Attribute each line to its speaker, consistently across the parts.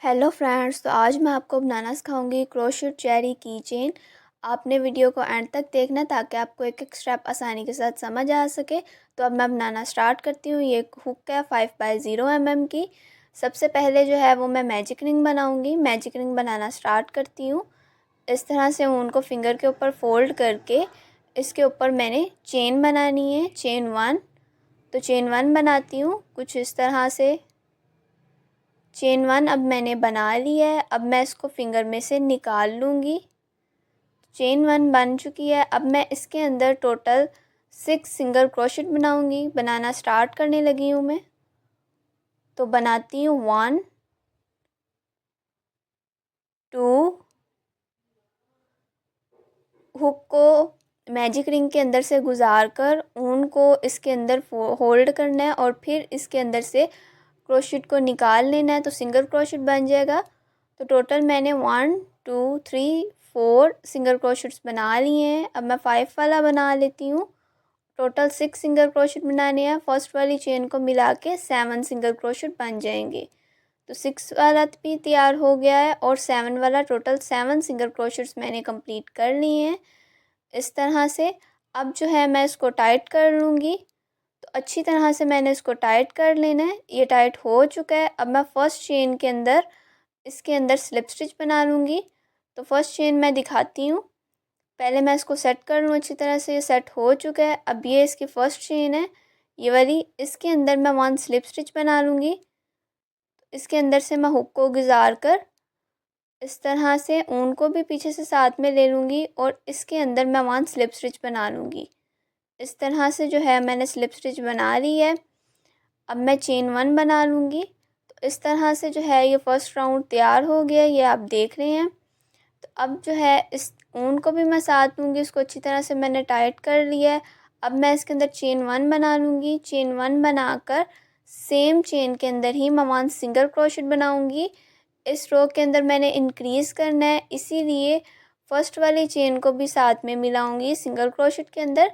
Speaker 1: Hello friends, तो आज मैं आपको बनाना सिखाऊंगी क्रोशेट चेरी की चेन। आपने वीडियो को एंड तक देखना ताकि आपको एक एक स्टेप आसानी के साथ समझ आ सके। तो अब मैं बनाना स्टार्ट करती हूँ। ये हुक है 5x0 mm की। सबसे पहले जो है वो मैं मैजिक रिंग बनाऊंगी। मैजिक रिंग बनाना स्टार्ट करती हूँ। इस तरह से ऊन को फिंगर के ऊपर फोल्ड करके इसके ऊपर मैंने चेन बनानी है, चेन 1। तो चेन 1 बनाती हूँ कुछ इस तरह से। चेन 1 अब मैंने बना ली है। अब मैं इसको फिंगर में से निकाल लूँगी। चेन 1 बन चुकी है। अब मैं इसके अंदर टोटल 6 सिंगल क्रोशेट बनाऊँगी। बनाना स्टार्ट करने लगी हूँ मैं। तो बनाती हूँ 1 2। हुक को मैजिक रिंग के अंदर से गुजार कर ऊन को इसके अंदर होल्ड करना है और फिर इसके अंदर से क्रोशेट को निकाल लेना है, तो सिंगल क्रोशेट बन जाएगा। तो टोटल मैंने 1 2 3 4 सिंगल क्रोशेट्स बना लिए हैं। अब मैं 5 वाला बना लेती हूँ। टोटल 6 सिंगल क्रोशेट बनाने हैं। फर्स्ट वाली चेन को मिला के 7 सिंगल क्रोशेट बन जाएंगे। तो 6 वाला भी तैयार हो गया है और 7 वाला, टोटल 7 सिंगल क्रोशेट्स मैंने कंप्लीट कर लिए हैं इस तरह से। अब जो है मैं इसको टाइट कर लूँगी। तो अच्छी तरह से मैंने इसको टाइट कर लेना है। ये टाइट हो चुका है। अब मैं फर्स्ट चेन के अंदर इसके अंदर स्लिप स्टिच बना लूँगी। तो फर्स्ट चेन मैं दिखाती हूँ। पहले मैं इसको सेट कर लूँ अच्छी तरह से। ये सेट हो चुका है। अब ये इसकी फर्स्ट चेन है, ये वाली। इसके अंदर मैं 1 स्लिप स्टिच बना लूँगी। इसके अंदर से मैं हुक को गुजार कर इस तरह से ऊन को भी पीछे से साथ में ले लूँगी और इसके अंदर मैं 1 स्लिप स्टिच बना लूँगी। इस तरह से जो है मैंने स्लिप स्टिच बना ली है। अब मैं चेन 1 बना लूँगी। तो इस तरह से जो है ये फर्स्ट राउंड तैयार हो गया, ये आप देख रहे हैं। तो अब जो है इस ऊन को भी मैं साथ लूँगी। इसको अच्छी तरह से मैंने टाइट कर लिया है। अब मैं इसके अंदर चेन 1 बना लूँगी। चेन 1 बनाकर सेम चेन के अंदर ही मैं 1 सिंगल क्रोशेट बनाऊँगी। इस रो के अंदर मैंने इंक्रीज़ करना है, इसीलिए फर्स्ट वाली चेन को भी साथ में मिलाऊंगी सिंगल क्रोशेट के अंदर।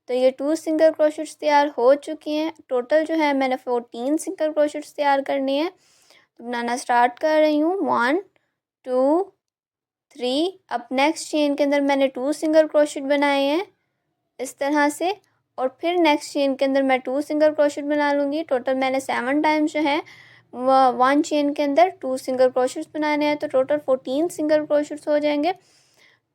Speaker 1: तो ये 2 सिंगल क्रोशेट्स तैयार हो चुकी हैं। टोटल जो है मैंने 14 सिंगल क्रोशेट्स तैयार करने हैं। तो बनाना स्टार्ट कर रही हूँ। 1 2 3। अब नेक्स्ट चेन के अंदर मैंने 2 सिंगल क्रोशेट बनाए हैं इस तरह से। और फिर नेक्स्ट चेन के अंदर मैं 2 सिंगल क्रोशेट बना लूँगी। टोटल मैंने 7 टाइम्स जो है 1 चेन के अंदर 2 सिंगल क्रोशेट्स बनाने हैं। तो टोटल 14 सिंगल क्रोशेट्स हो जाएंगे।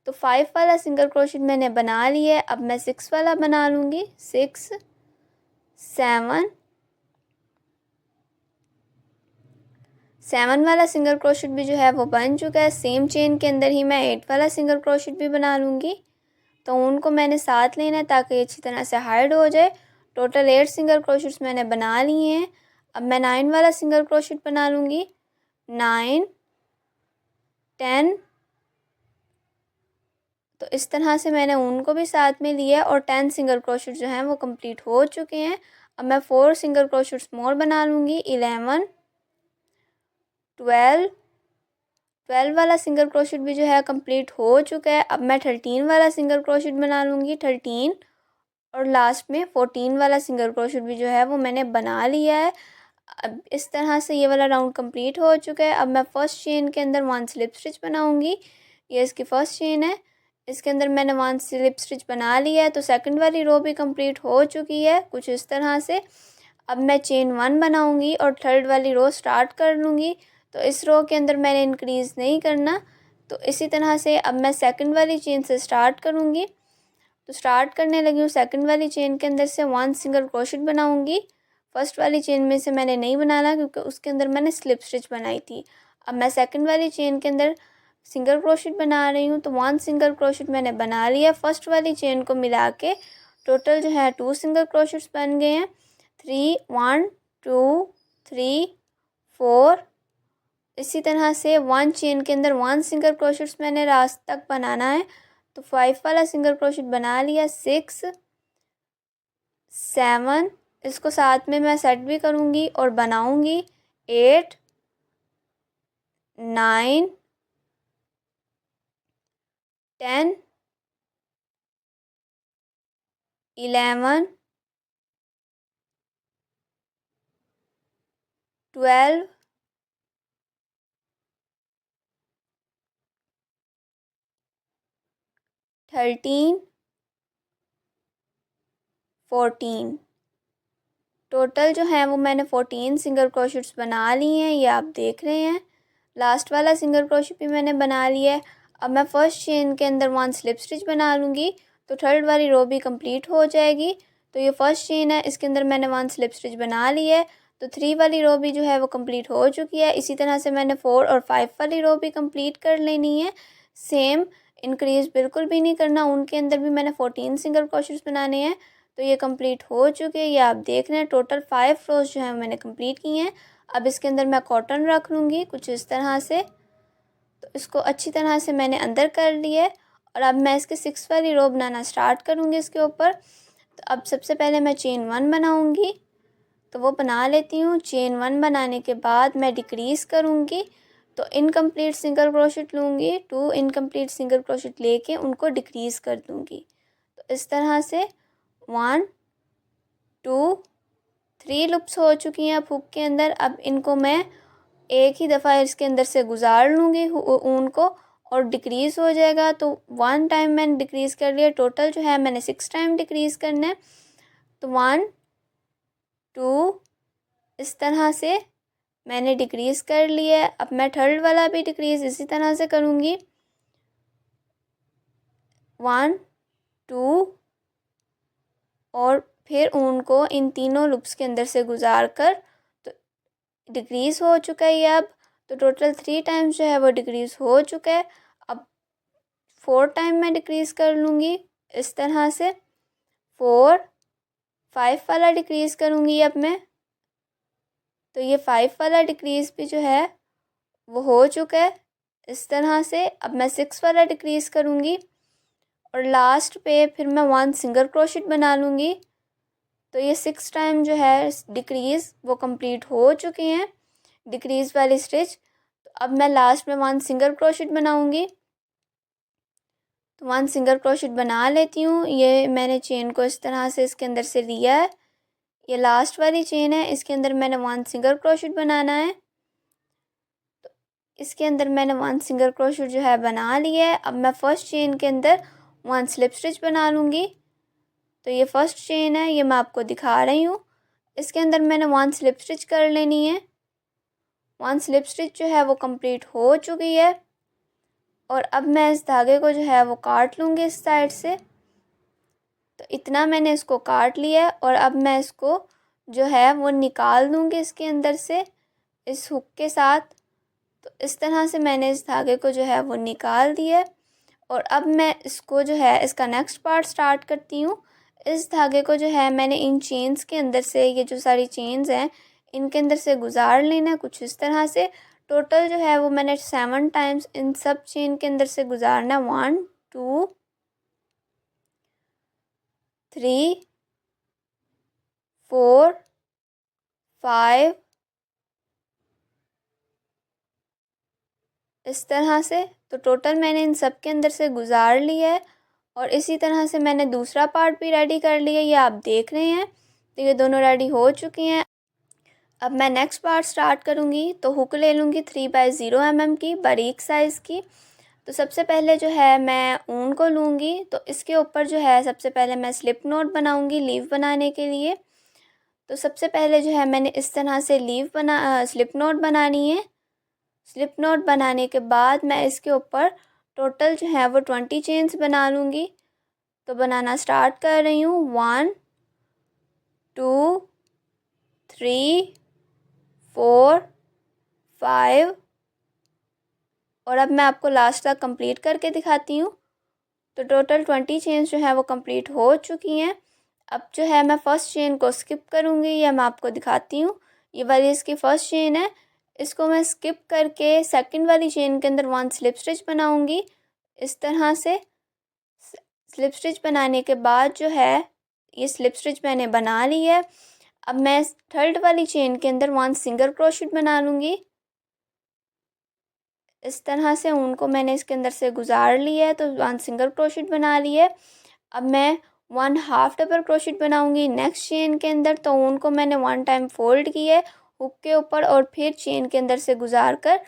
Speaker 1: तो 5 वाला सिंगल क्रोशेट मैंने बना लिया है। अब मैं 6 वाला बना लूँगी। 6 7 वाला सिंगल क्रोशेट भी जो है वो बन चुका है। सेम चेन के अंदर ही मैं 8 वाला सिंगल क्रोशेट भी बना लूँगी। तो उनको मैंने साथ लेना है ताकि अच्छी तरह से हाइड हो जाए। टोटल 8 सिंगल क्रोशेट्स मैंने बना लिए हैं। अब मैं 9 वाला सिंगल क्रोशेट बना लूँगी। 9 10। तो इस तरह से मैंने उनको भी साथ में लिया और 10 सिंगल क्रोशेट जो हैं वो कंप्लीट हो चुके हैं। अब मैं 4 सिंगल क्रोशेट्स मोर बना लूँगी। 11 12 12 वाला सिंगल क्रोशेट भी जो है कंप्लीट हो चुका है। अब मैं 13 वाला सिंगल क्रोशेट बना लूँगी। 13 और लास्ट में 14 वाला सिंगल क्रोशेट भी जो है वो मैंने बना लिया है। अब इस तरह से ये वाला राउंड कंप्लीट हो चुका है। अब मैं फर्स्ट चेन के अंदर 1 स्लिप स्टिच बनाऊंगी। ये इसकी फर्स्ट चेन है, इसके अंदर मैंने 1 स्लिप स्टिच बना लिया है। तो सेकंड वाली रो भी कंप्लीट हो चुकी है कुछ इस तरह से। अब मैं चेन 1 बनाऊंगी और थर्ड वाली रो स्टार्ट कर लूँगी। तो इस रो के अंदर मैंने इंक्रीज़ नहीं करना। तो इसी तरह से अब मैं सेकंड वाली चेन से स्टार्ट करूँगी। तो स्टार्ट करने लगी हूँ। सेकंड वाली चेन के अंदर से 1 सिंगल क्रोशेट बनाऊंगी। फर्स्ट वाली चेन में से मैंने नहीं बनाना क्योंकि उसके अंदर मैंने स्लिप स्टिच बनाई थी। अब मैं सेकंड वाली चेन के अंदर सिंगल क्रोशेट बना रही हूँ। तो 1 सिंगल क्रोशेट मैंने बना लिया। फर्स्ट वाली चेन को मिला के टोटल जो है 2 सिंगल क्रोशेट्स बन गए हैं। 3 1 2 3 4। इसी तरह से 1 चेन के अंदर 1 सिंगल क्रोशेट्स मैंने लास्ट तक बनाना है। तो 5 वाला सिंगल क्रोशेट बना लिया। 6 7। इसको साथ में मैं सेट भी करूँगी और बनाऊँगी। 8 9 10 11 12 13, 14। टोटल जो है वो मैंने 14 सिंगल क्रोशेट्स बना लिए हैं, ये आप देख रहे हैं। लास्ट वाला सिंगल क्रोशेट भी मैंने बना लिया है। अब मैं फर्स्ट चेन के अंदर 1 स्लिप स्टिच बना लूँगी तो थर्ड वाली रो भी कंप्लीट हो जाएगी। तो ये फर्स्ट चेन है, इसके अंदर मैंने 1 स्लिप स्टिच बना ली है, तो 3 वाली रो भी जो है वो कंप्लीट हो चुकी है। इसी तरह से मैंने 4 और 5 वाली रो भी कंप्लीट कर लेनी है। सेम इंक्रीज़ बिल्कुल भी नहीं करना, उनके अंदर भी मैंने 14 सिंगल क्रोशेट्स बनाने हैं। तो ये कंप्लीट हो चुके हैं, ये आप देख रहे हैं। टोटल 5 रोज़ जो है मैंने कंप्लीट की हैं। अब इसके अंदर मैं कॉटन रख लूँगी कुछ इस तरह से। तो इसको अच्छी तरह से मैंने अंदर कर लिया है और अब मैं इसके 6 वाली रो बनाना स्टार्ट करूँगी इसके ऊपर। तो अब सबसे पहले मैं चेन 1 बनाऊँगी, तो वो बना लेती हूँ। चेन 1 बनाने के बाद मैं डिक्रीज़ करूँगी, तो इनकम्प्लीट सिंगल क्रोशेट लूँगी, 2 इनकम्प्लीट सिंगल क्रोशेट लेके उनको डिक्रीज़ कर दूँगी। तो इस तरह से 1 2 3 लूप्स हो चुकी हैं अब हुक के अंदर। अब इनको मैं एक ही दफ़ा इसके अंदर से गुजार लूँगी ऊन को और डिक्रीज़ हो जाएगा। तो 1 टाइम मैंने डिक्रीज़ कर लिया, टोटल जो है मैंने 6 टाइम डिक्रीज़ करना है। तो 1 2 इस तरह से मैंने डिक्रीज़ कर लिया है। अब मैं थर्ड वाला भी डिक्रीज़ इसी तरह से करूँगी। 1 2 और फिर ऊन को इन तीनों लूप्स के अंदर से गुजार कर तो डिक्रीज़ हो चुका है ये अब। तो टोटल 3 टाइम्स जो है वो डिक्रीज़ हो चुका है। अब 4 टाइम मैं डिक्रीज़ कर लूँगी इस तरह से। 4 5 वाला डिक्रीज़ करूँगी अब मैं। तो ये 5 वाला डिक्रीज़ भी जो है वो हो चुका है इस तरह से। अब मैं 6 वाला डिक्रीज़ करूँगी और लास्ट पे फिर मैं 1 सिंगल क्रोशेट बना लूँगी। तो ये 6 टाइम जो है डिक्रीज़ वो कंप्लीट हो चुके हैं, डिक्रीज़ वाली स्टिच। तो अब मैं लास्ट में 1 सिंगल क्रोशेट बनाऊँगी। तो 1 सिंगल क्रोशेट बना लेती हूँ। ये मैंने चेन को इस तरह से इसके अंदर से लिया है, ये लास्ट वाली चेन है, इसके अंदर मैंने 1 सिंगल क्रोशेट बनाना है। तो इसके अंदर मैंने 1 सिंगल क्रोशेट जो है बना लिया है। अब मैं फर्स्ट चेन के अंदर 1 स्लिप स्टिच बना लूँगी। तो ये फर्स्ट चेन है, ये मैं आपको दिखा रही हूँ। इसके अंदर मैंने 1 स्लिप स्टिच कर लेनी है। 1 स्लिप स्टिच जो है वो कंप्लीट हो चुकी है और अब मैं इस धागे को जो है वो काट लूँगी इस साइड से। तो इतना मैंने इसको काट लिया है और अब मैं इसको जो है वो निकाल दूँगी इसके अंदर से इस हुक के साथ। तो इस तरह से मैंने इस धागे को जो है वो निकाल दिया है और अब मैं इसको जो है इसका नेक्स्ट पार्ट स्टार्ट करती हूँ। इस धागे को जो है मैंने इन चेन्स के अंदर से, ये जो सारी चेन्स हैं इनके अंदर से गुजार लेना है कुछ इस तरह से। टोटल जो है वो मैंने 7 टाइम्स इन सब चेन के अंदर से गुजारना है। 1 2 3 4 5 इस तरह से। तो टोटल मैंने इन सब के अंदर से गुजार लिया है और इसी तरह से मैंने दूसरा पार्ट भी रेडी कर लिया, ये आप देख रहे हैं। तो ये दोनों रेडी हो चुके हैं। अब मैं नेक्स्ट पार्ट स्टार्ट करूँगी। तो हुक ले लूँगी 3/0 mm की बारीक साइज़ की। तो सबसे पहले जो है मैं ऊन को लूँगी, तो इसके ऊपर जो है सबसे पहले मैं स्लिप नॉट बनाऊँगी लीव बनाने के लिए। तो सबसे पहले जो है मैंने इस तरह से स्लिप नॉट बनानी है। स्लिप नॉट बनाने के बाद मैं इसके ऊपर टोटल जो है वो 20 चेन्स बना लूँगी। तो बनाना स्टार्ट कर रही हूँ। 1 2 3 4 5 और अब मैं आपको लास्ट तक कंप्लीट करके दिखाती हूँ। तो टोटल 20 चेन्स जो है वो कंप्लीट हो चुकी हैं। अब जो है मैं फ़र्स्ट चेन को स्किप करूँगी, या मैं आपको दिखाती हूँ। ये वाली इसकी फ़र्स्ट चेन है, इसको मैं स्किप करके सेकंड वाली चेन के अंदर 1 स्लिप स्टिच बनाऊँगी इस तरह से। स्लिप स्टिच बनाने के बाद जो है ये स्लिप स्टिच मैंने बना ली है। अब मैं थर्ड वाली चेन के अंदर 1 सिंगल क्रोशेट बना लूँगी इस तरह से। उनको मैंने इसके अंदर से गुजार लिया है, तो 1 सिंगल क्रोशेट बना लिया है। अब मैं 1 हाफ डबल क्रोशेट बनाऊंगी नेक्स्ट चेन के अंदर। तो उनको मैंने 1 टाइम फोल्ड किया है हुक के ऊपर और फिर चेन के अंदर से गुजार कर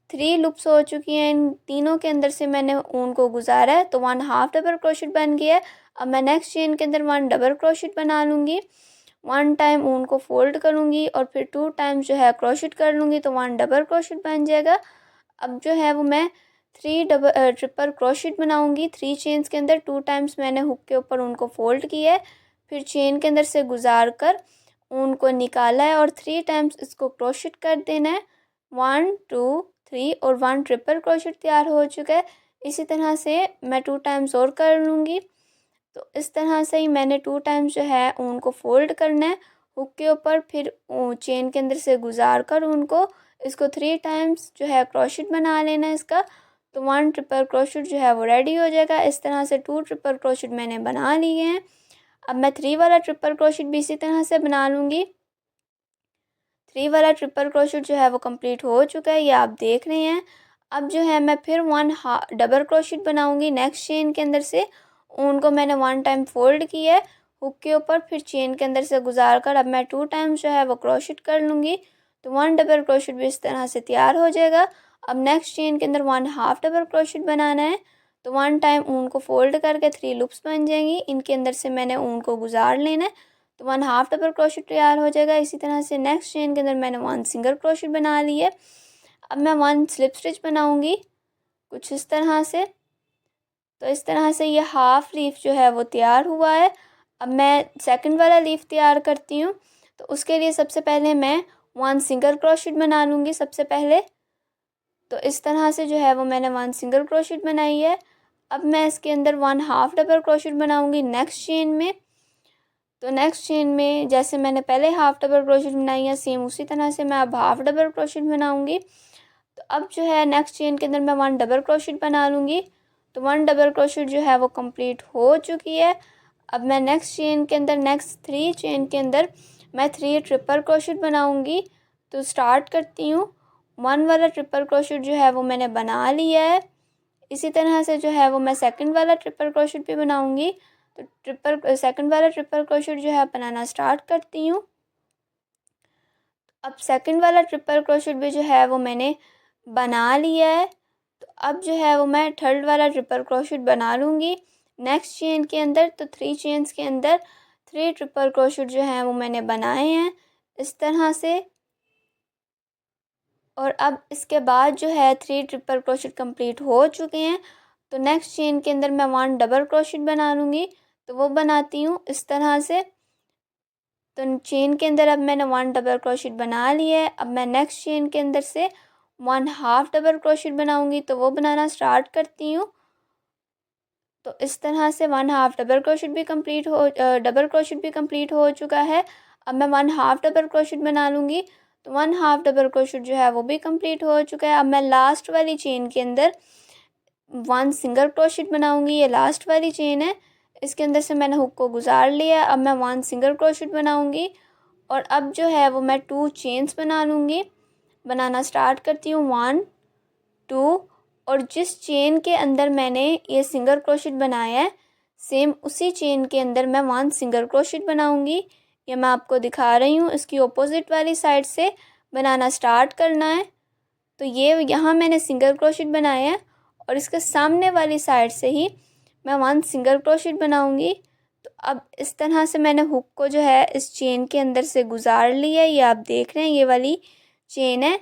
Speaker 1: 3 लूप्स हो चुकी हैं, इन तीनों के अंदर से मैंने ऊन को गुजारा है तो 1 हाफ डबल क्रोशेट बन गया है। अब मैं नेक्स्ट चेन के अंदर 1 डबल क्रोशेट बना लूँगी, 1 टाइम ऊन को फोल्ड करूँगी और फिर 2 टाइम्स जो है क्रोशेट कर लूँगी तो 1 डबल क्रोशेट बन जाएगा। अब जो है वो मैं 3 ट्रिपल क्रोशेट बनाऊँगी 3 चेन्स के अंदर। 2 टाइम्स मैंने हुक के ऊपर ऊन को फोल्ड किया है, फिर चेन के अंदर से गुजार कर ऊन को निकाला है और 3 टाइम्स इसको क्रोशेट कर देना है। 1 2 3 और 1 ट्रिपल क्रोशेट तैयार हो चुका है। इसी तरह से मैं 2 टाइम्स और कर लूँगी। तो इस तरह से ही मैंने 2 टाइम्स जो है ऊन को फोल्ड करना है हुक के ऊपर, फिर चेन के अंदर से गुजार कर ऊन को इसको 3 टाइम्स जो है क्रोशेट बना लेना है इसका। तो 1 ट्रिपल क्रोशेट जो है वो रेडी हो जाएगा। इस तरह से 2 ट्रिपल क्रोशेट मैंने बना लिए हैं। अब मैं 3 वाला ट्रिपल क्रोशेट भी इसी तरह से बना लूँगी। 3 वाला ट्रिपल क्रोशेट जो है वो कंप्लीट हो चुका है, ये आप देख रहे हैं। अब जो है मैं फिर 1 डबल क्रोशेट बनाऊँगी नेक्स्ट चेन के अंदर से। ऊन को मैंने 1 टाइम फोल्ड किया है हुक के ऊपर, फिर चेन के अंदर से गुजार कर अब मैं 2 टाइम्स जो है वो क्रोशेट कर लूँगी तो 1 डबल क्रोशेट भी इस तरह से तैयार हो जाएगा। अब नेक्स्ट चेन के अंदर 1 हाफ डबल क्रोशेट बनाना है तो 1 टाइम ऊन को फोल्ड करके 3 लूप्स बन जाएंगी, इनके अंदर से मैंने ऊन को गुजार लेना है तो 1 हाफ डबल क्रोशेट तैयार हो जाएगा। इसी तरह से नेक्स्ट चेन के अंदर मैंने 1 सिंगल क्रोशेट बना ली है। अब मैं 1 स्लिप स्टिच बनाऊंगी कुछ इस तरह से। तो इस तरह से ये हाफ लीफ जो है वो तैयार हुआ है। अब मैं सेकंड वाला लीफ तैयार करती हूँ। तो उसके लिए सबसे पहले मैं 1 सिंगल क्रोशेट बना लूँगी सबसे पहले। तो इस तरह से जो है वो मैंने 1 सिंगल क्रोशेट बनाई है। अब मैं इसके अंदर 1 हाफ डबल क्रोशेट बनाऊंगी नेक्स्ट चेन में। तो नेक्स्ट चेन में जैसे मैंने पहले हाफ डबल क्रोशेट बनाई है सेम उसी तरह से मैं अब हाफ डबल क्रोशेट बनाऊंगी। तो अब जो है नेक्स्ट चेन के अंदर मैं 1 डबल क्रोशेट बना लूँगी। तो 1 डबल क्रोशेट जो है वो कंप्लीट हो चुकी है। अब मैं नेक्स्ट चेन के अंदर नेक्स्ट 3 चेन के अंदर मैं 3 ट्रिपल क्रोशेट बनाऊंगी। तो स्टार्ट करती हूँ। 1 वाला ट्रिपल क्रोशेट जो है वो मैंने बना लिया है। इसी तरह से जो है वो मैं सेकंड वाला ट्रिपल क्रोशेट भी बनाऊंगी। तो सेकंड वाला ट्रिपल क्रोशेट जो है बनाना स्टार्ट करती हूँ। अब सेकंड वाला ट्रिपल क्रोशेट भी जो है वो मैंने बना लिया है। तो अब जो है वो मैं थर्ड वाला ट्रिपल क्रोशेट बना लूँगी नेक्स्ट चेन के अंदर। तो 3 चेन्स के अंदर 3 ट्रिपल क्रोशेट जो हैं वो मैंने बनाए हैं इस तरह से। और अब इसके बाद जो है 3 ट्रिपल क्रोशेट कंप्लीट हो चुके हैं। तो नेक्स्ट चेन के अंदर मैं 1 डबल क्रोशेट बना लूँगी। तो वो बनाती हूँ इस तरह से। तो चेन के अंदर अब मैंने 1 डबल क्रोशेट बना लिया है। अब मैं नेक्स्ट चेन के अंदर से 1 हाफ डबल क्रोशेट बनाऊँगी। तो वो बनाना स्टार्ट करती हूँ। तो इस तरह से 1 हाफ डबल क्रोशेट भी डबल क्रोशेट भी कंप्लीट हो चुका है। अब मैं 1 हाफ डबल क्रोशेट बना लूँगी। तो 1 हाफ डबल क्रोशेट जो है वो भी कंप्लीट हो चुका है। अब मैं लास्ट वाली चेन के अंदर 1 सिंगल क्रोशेट बनाऊँगी। ये लास्ट वाली चेन है, इसके अंदर से मैंने हुक को गुजार लिया। अब मैं 1 सिंगल क्रोशेट बनाऊँगी और अब जो है वो मैं 2 चेन्स बना लूँगी। बनाना स्टार्ट करती हूँ 1 2 और जिस चेन के अंदर मैंने ये सिंगल क्रोशेट बनाया है सेम उसी चेन के अंदर मैं 1 सिंगल क्रोशेट बनाऊंगी। ये मैं आपको दिखा रही हूँ, इसकी ऑपोजिट वाली साइड से बनाना स्टार्ट करना है। तो ये यहाँ मैंने सिंगल क्रोशेट बनाया है और इसके सामने वाली साइड से ही मैं 1 सिंगल क्रोशेट बनाऊंगी। तो अब इस तरह से मैंने हुक को जो है इस चेन के अंदर से गुजार लिया है। ये आप देख रहे हैं ये वाली चेन है,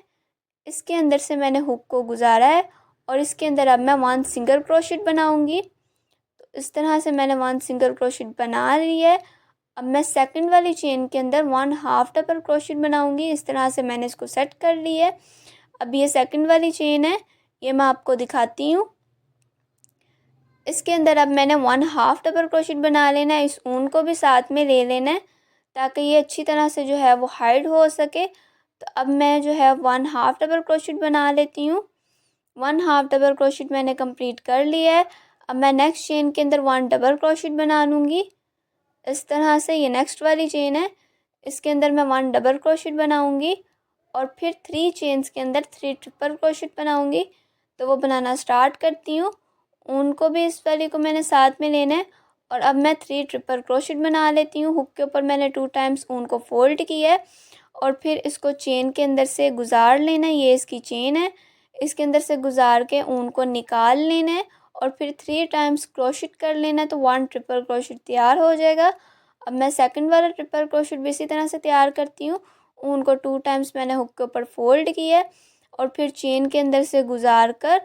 Speaker 1: इसके अंदर से मैंने हुक को गुजारा है और इसके अंदर अब मैं 1 सिंगल क्रोशेट बनाऊंगी। तो इस तरह से मैंने 1 सिंगल क्रोशेट बना लिया है। अब मैं सेकंड वाली चेन के अंदर 1 हाफ डबल क्रोशेट बनाऊंगी। इस तरह से मैंने इसको सेट कर लिया है। अब ये सेकंड वाली चेन है, ये मैं आपको दिखाती हूँ। इसके अंदर अब मैंने 1 हाफ डबल क्रोशेट बना लेना है। इस ऊन को भी साथ में ले लेना है ताकि ये अच्छी तरह से जो है वो हाइड हो सके। तो अब मैं जो है 1 हाफ डबल क्रोशेट बना लेती हूँ। 1 हाफ डबल क्रोशेट मैंने कंप्लीट कर लिया है। अब मैं नेक्स्ट चेन के अंदर 1 डबल क्रोशेट बना लूँगी इस तरह से। ये नेक्स्ट वाली चेन है, इसके अंदर मैं 1 डबल क्रोशेट बनाऊँगी और फिर 3 चेन्स के अंदर 3 ट्रिपल क्रोशेट बनाऊँगी। तो वो बनाना स्टार्ट करती हूँ। ऊन को भी इस वाली को मैंने साथ में लेना है और अब मैं 3 ट्रिपल क्रोशेट बना लेती हूँ। हुक के ऊपर मैंने 2 टाइम्स ऊन को फोल्ड किया है और फिर इसको चेन के अंदर से गुजार लेना है। ये इसकी चेन है, इसके अंदर से गुजार के ऊन को निकाल लेना है और फिर 3 टाइम्स क्रोशिट कर लेना है, तो 1 ट्रिपल क्रोशिट तैयार हो जाएगा। अब मैं सेकंड वाला ट्रिपल क्रोशिट भी इसी तरह से तैयार करती हूँ। ऊन को 2 टाइम्स मैंने हुक के ऊपर फोल्ड किया है और फिर चेन के अंदर से गुजार कर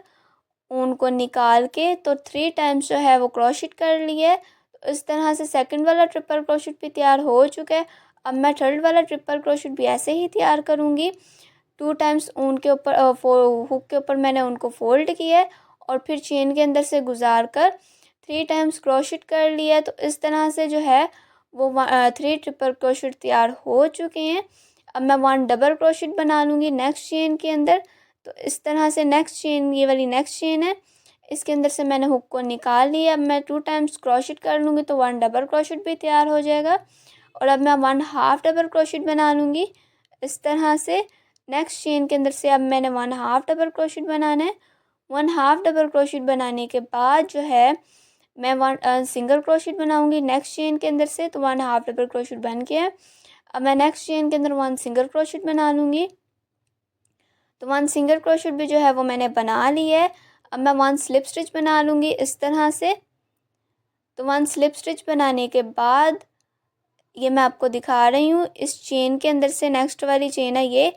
Speaker 1: ऊन को निकाल के तो 3 टाइम्स जो है वो क्रोशिट कर लिए। तो इस तरह से सेकंड वाला ट्रिपल क्रोशिट भी तैयार हो चुका है। अब मैं थर्ड वाला ट्रिपल क्रोशिट भी ऐसे ही तैयार करूँगी। 2 टाइम्स ऊन के ऊपर हुक के ऊपर मैंने उनको फोल्ड किया है और फिर चेन के अंदर से गुजार कर 3 टाइम्स क्रोशिट कर लिया। तो इस तरह से जो है वो 3 ट्रिपल क्रोशिट तैयार हो चुके हैं। अब मैं 1 डबल क्रोशिट बना लूँगी नेक्स्ट चेन के अंदर। तो इस तरह से नेक्स्ट चेन, ये वाली नेक्स्ट चेन है, इसके अंदर से मैंने हुक को निकाल लिया। अब मैं 2 टाइम्स क्रोशिट कर लूँगी तो 1 डबल क्रोशिट भी तैयार हो जाएगा। और अब मैं 1 हाफ डबल क्रोशिट बना लूँगी इस तरह से नेक्स्ट चेन के अंदर से। अब मैंने 1 हाफ डबल क्रोशिट बनाना है। 1 हाफ डबल क्रोशिट बनाने के बाद जो है मैं 1 सिंगल क्रोशिट बनाऊँगी नेक्स्ट चेन के अंदर से। तो 1 हाफ डबल क्रोशिट बन गया। अब मैं नेक्स्ट चेन के अंदर 1 सिंगल क्रोशिट बना लूँगी। तो 1 सिंगल क्रोशिट भी जो है वो मैंने बना ली है। अब मैं 1 स्लिप स्टिच बना लूँगी इस तरह से। तो 1 स्लिप स्टिच बनाने के बाद ये मैं आपको दिखा रही हूँ, इस चेन के अंदर से नेक्स्ट वाली चेन है ये,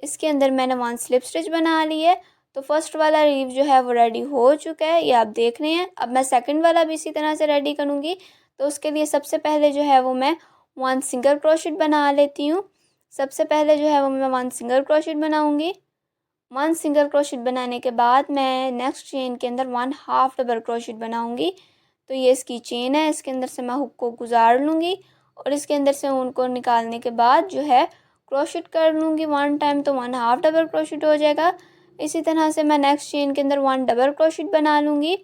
Speaker 1: इसके अंदर मैंने 1 स्लिप स्टिच बना ली है। तो फर्स्ट वाला रीव जो है वो रेडी हो चुका है, ये आप देख रहे हैं। अब मैं सेकंड वाला भी इसी तरह से रेडी करूँगी। तो उसके लिए सबसे पहले जो है वो मैं 1 सिंगल क्रोशिट बना लेती हूँ। सबसे पहले जो है वो मैं 1 सिंगल क्रोशिट बनाऊँगी। 1 सिंगल क्रोशिट बनाने के बाद मैं नेक्स्ट चेन के अंदर 1 हाफ डबल क्रोशिट बनाऊँगी। तो ये इसकी चेन है, इसके अंदर से मैं हुक को गुजार लूँगी और इसके अंदर से ऊन को निकालने के बाद जो है क्रोशिट कर लूँगी 1 टाइम, तो 1 हाफ डबल क्रोशिट हो जाएगा। इसी तरह से मैं नेक्स्ट चेन के अंदर 1 डबल क्रोशिट बना लूँगी।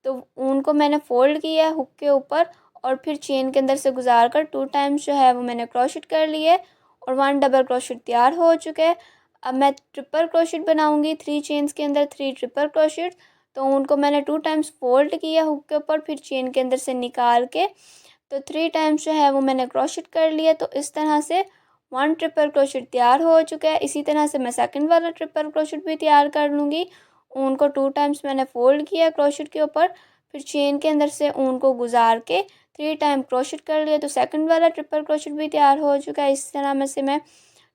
Speaker 1: तो ऊन को मैंने फोल्ड किया है हुक के ऊपर और फिर चेन के अंदर से गुजार कर 2 टाइम्स जो है वो मैंने क्रोशिट कर लिए और 1 डबल क्रोशिट तैयार हो चुके हैं। अब मैं ट्रिपल क्रोशिट बनाऊँगी 3 चेन्स के अंदर 3 ट्रिपल क्रोशिट। तो उनको मैंने 2 टाइम्स फोल्ड किया हुक के ऊपर, फिर चेन के अंदर से निकाल के तो 3 टाइम्स जो है वो मैंने क्रोशिट कर लिया। तो इस तरह से 1 ट्रिपल क्रोशिट तैयार हो चुका है। इसी तरह से मैं सेकंड वाला ट्रिपल क्रोशिट भी तैयार कर लूँगी। ऊन को 2 टाइम्स मैंने फोल्ड किया क्रोशिट के ऊपर, फिर चेन के अंदर से ऊन को गुजार के 3 टाइम क्रोशिट कर लिया। तो सेकंड वाला ट्रिपल क्रोशिट भी तैयार हो चुका है। इस तरह में से मैं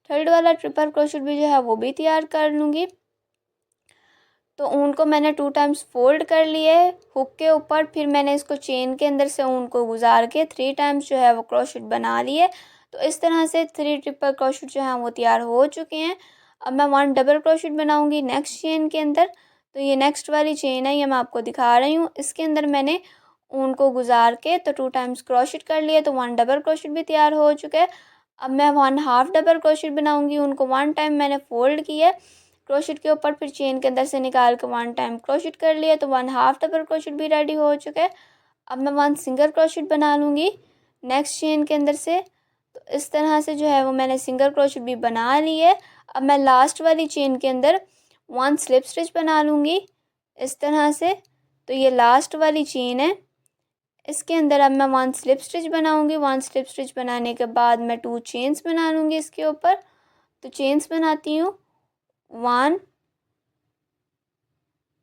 Speaker 1: थर्ड वाला ट्रिपल क्रोशिट भी जो है वो भी तैयार कर लूँगी। तो ऊन को मैंने 2 टाइम्स फोल्ड कर लिए हुक के ऊपर, फिर मैंने इसको चेन के अंदर से ऊन को गुजार के 3 टाइम्स जो है वो क्रोशिट बना लिए। तो इस तरह से 3 ट्रिपल क्रोशिट जो हैं वो तैयार हो चुके हैं। अब मैं 1 डबल क्रोशिट बनाऊंगी नेक्स्ट चेन के अंदर। तो ये नेक्स्ट वाली चेन है, ये मैं आपको दिखा रही हूँ। इसके अंदर मैंने ऊन को गुजार के तो 2 टाइम्स क्रोशिट कर लिए, तो 1 डबल क्रोशिट भी तैयार हो चुका है। अब मैं 1 हाफ डबल क्रोशिट बनाऊंगी। उनको 1 टाइम मैंने फोल्ड किया क्रोशिट के ऊपर, फिर चेन के अंदर से निकाल के 1 टाइम क्रोशिट कर लिया। तो 1 हाफ डबल क्रोशिट भी रेडी हो चुका है। अब मैं 1 सिंगल क्रोशिट बना लूँगी नेक्स्ट चेन के अंदर से। तो इस तरह से जो है वो मैंने सिंगल क्रोशिट भी बना ली है। अब मैं लास्ट वाली चेन के अंदर 1 स्लिप स्टिच बना लूँगी इस तरह से। तो ये लास्ट वाली चेन है, इसके अंदर अब मैं 1 स्लिप स्टिच बनाऊँगी। 1 स्लिप स्टिच बनाने के बाद मैं 2 चेन्स बना लूँगी इसके ऊपर। तो चेन्स बनाती हूँ 1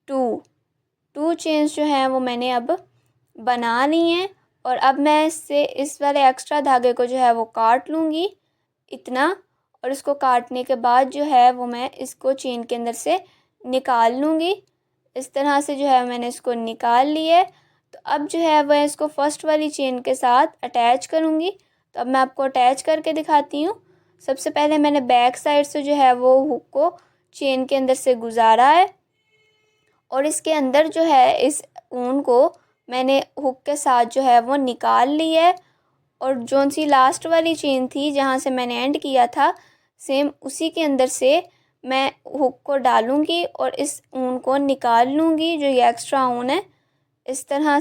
Speaker 1: 2 चेन्स जो हैं वो मैंने अब बना ली हैं। और अब मैं इससे इस वाले एक्स्ट्रा धागे को जो है वो काट लूँगी इतना, और इसको काटने के बाद जो है वो मैं इसको चेन के अंदर से निकाल लूँगी। इस तरह से जो है मैंने इसको निकाल लिया है। तो अब जो है वह इसको फर्स्ट वाली चेन के साथ अटैच करूँगी। तो अब मैं आपको अटैच करके दिखाती हूँ। सबसे पहले मैंने बैक साइड से जो है वो हुक को चेन के अंदर से गुजारा है और इसके अंदर जो है इस ऊन को मैंने हुक के साथ जो है वो निकाल ली है। और जो सी लास्ट वाली चेन थी जहाँ से मैंने एंड किया था, सेम उसी के अंदर से मैं हुक को डालूँगी और इस ऊन को निकाल लूँगी जो ये एक्स्ट्रा ऊन है। इस तरह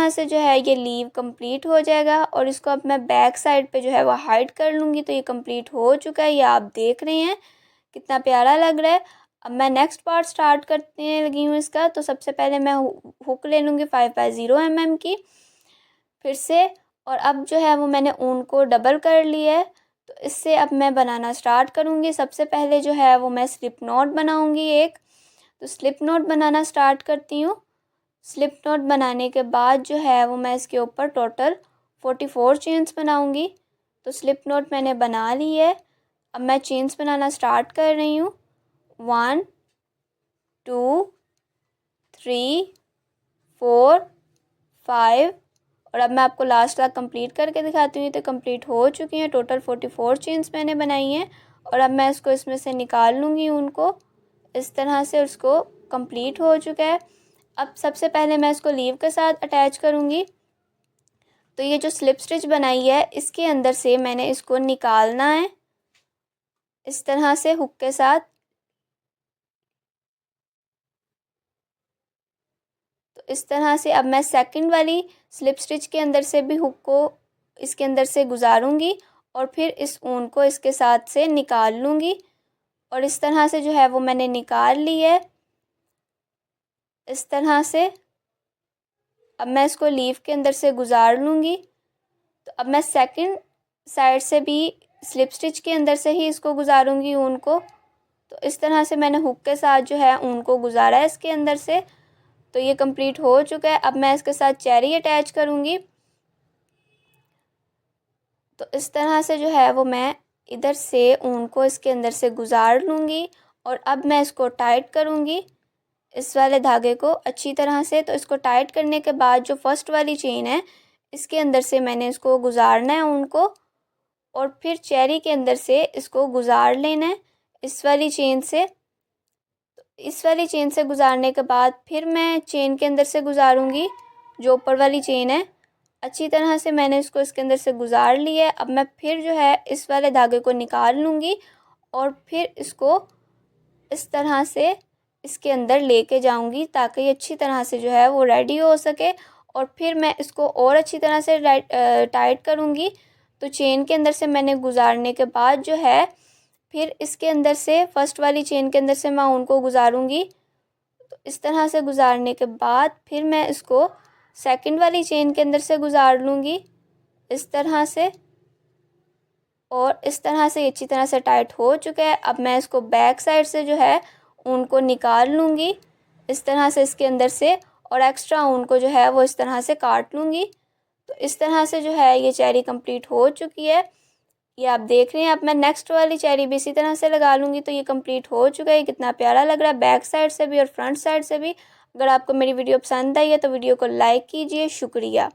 Speaker 1: से जो है ये लीव कंप्लीट हो जाएगा। और इसको अब मैं बैक साइड पे जो है वो हाइड कर लूँगी। तो ये कंप्लीट हो चुका है, ये आप देख रहे हैं कितना प्यारा लग रहा है। अब मैं नेक्स्ट पार्ट स्टार्ट करने लगी हूँ इसका। तो सबसे पहले मैं हुक ले लूँगी 5/0 mm की फिर से। और अब जो है वो मैंने ऊन को डबल कर लिया है। तो इससे अब मैं बनाना स्टार्ट करूँगी। सबसे पहले जो है वो मैं स्लिप नॉट बनाऊँगी एक। तो स्लिप नॉट बनाना स्टार्ट करती हूँ। स्लिप नॉट बनाने के बाद जो है वो मैं इसके ऊपर टोटल 44 चेन्स बनाऊँगी। तो स्लिप नॉट मैंने बना ली है। अब मैं चेन्स बनाना स्टार्ट कर रही हूँ। 1 2 3 4 5 और अब मैं आपको लास्ट तक कंप्लीट करके दिखाती हूँ। तो कंप्लीट हो चुकी हैं। टोटल 44 चेन्स मैंने बनाई हैं और अब मैं इसको इसमें से निकाल लूँगी उनको इस तरह से। उसको कंप्लीट हो चुका है। अब सबसे पहले मैं इसको लीव के साथ अटैच करूँगी। तो ये जो स्लिप स्टिच बनाई है इसके अंदर से मैंने इसको निकालना है इस तरह से हुक के साथ। तो इस तरह से अब मैं सेकंड वाली स्लिप स्टिच के अंदर से भी हुक को इसके अंदर से गुजारूंगी और फिर इस ऊन को इसके साथ से निकाल लूँगी और इस तरह से जो है वो मैंने निकाल ली है इस तरह से। अब मैं इसको लीव के अंदर से गुजार लूँगी। तो अब मैं सेकंड साइड से भी स्लिप स्टिच के अंदर से ही इसको गुजारूंगी ऊन को। तो इस तरह से मैंने हुक के साथ जो है ऊन को गुजारा है इसके अंदर से। तो ये कंप्लीट हो चुका है। अब मैं इसके साथ चेरी अटैच करूँगी। तो इस तरह से जो है वो मैं इधर से ऊन को इसके अंदर से गुजार लूँगी और अब मैं इसको टाइट करूँगी इस वाले धागे को अच्छी तरह से। तो इसको टाइट करने के बाद जो फर्स्ट वाली चेन है इसके अंदर से मैंने इसको गुजारना है ऊन को और फिर चेरी के अंदर से इसको गुजार लेना है इस वाली चेन से। तो इस वाली चेन से गुजारने के बाद फिर मैं चेन के अंदर से गुजारूंगी जो ऊपर वाली चेन है। अच्छी तरह से मैंने इसको इसके अंदर से गुजार लिया है। अब मैं फिर जो है इस वाले धागे को निकाल लूँगी और फिर इसको इस तरह से इसके अंदर लेके जाऊंगी ताकि ये अच्छी तरह से जो है वो रेडी हो सके और फिर मैं इसको और अच्छी तरह से टाइट करूँगी। तो चेन के अंदर से मैंने गुजारने के बाद जो है फिर इसके अंदर से फर्स्ट वाली चेन के अंदर से मैं उनको गुजारूंगी। तो इस तरह से गुजारने के बाद फिर मैं इसको सेकंड वाली चेन के अंदर से गुजार लूँगी इस तरह से और इस तरह से अच्छी तरह से टाइट हो चुका है। अब मैं इसको बैक साइड से जो है ऊन को निकाल लूँगी इस तरह से इसके अंदर से और एक्स्ट्रा ऊन को जो है वो इस तरह से काट लूँगी। तो इस तरह से जो है ये चेरी कंप्लीट हो चुकी है। ये आप देख रहे हैं। अब मैं नेक्स्ट वाली चेरी भी इसी तरह से लगा लूँगी। तो ये कंप्लीट हो चुका है। कितना प्यारा लग रहा है बैक साइड से भी और फ्रंट साइड से भी। अगर आपको मेरी वीडियो पसंद आई है तो वीडियो को लाइक कीजिए। शुक्रिया।